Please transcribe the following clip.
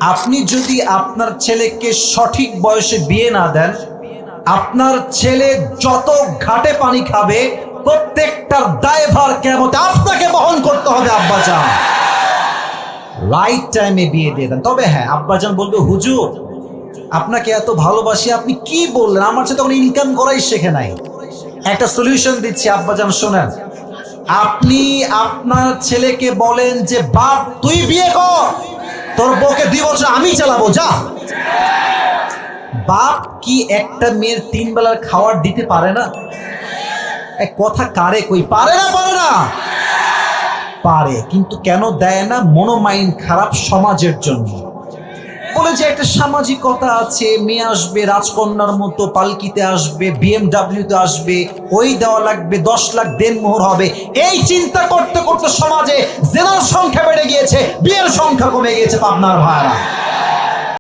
আপনি যদি আপনার ছেলেকে সঠিক বয়সে বিয়ে না দেন, আপনার ছেলে যত ঘাটে পানি খাবে প্রত্যেকটার দায়ভার কিয়ামতে আপনাকে বহন করতে হবে। আব্বাজান রাইট টাইমে বিয়ে দিয়ে দেন। তবে হ্যাঁ, আব্বাজান বলবে হুজুর আপনাকে এত ভালোবাসি, আপনি কি বললেন, আমার সাথে তখন ইনকাম করাই শেখে নাই। একটা সলিউশন দিচ্ছি আব্বাজান, শোনেন। আপনি আপনার ছেলেকে বলেন যে বাপ তুই বিয়ে কর, তোর বউকে 2 বছর আমি চালাবো, যা। বাপ কি একটা মেয়ের 3 বেলার খাবার দিতে পারে না? এক কথা কারে কই, পারে না? পারে না? পারে, কিন্তু কেন দেয় না? মনোমাইন্ড খারাপ সমাজের জন্য। বলে যে একটা সামাজিকতা আছে, মেয়ে আসবে রাজকন্যার মতো পালকিতে আসবে, BMW-তে আসবে, ওই দেওয়া লাগবে, 10 লাখ দেনমোহর হবে। এই চিন্তা করতে করতে সমাজে জেনার সংখ্যা বেড়ে গিয়েছে, বিয়ের সংখ্যা কমে গিয়েছে। পাবনার ভাইরা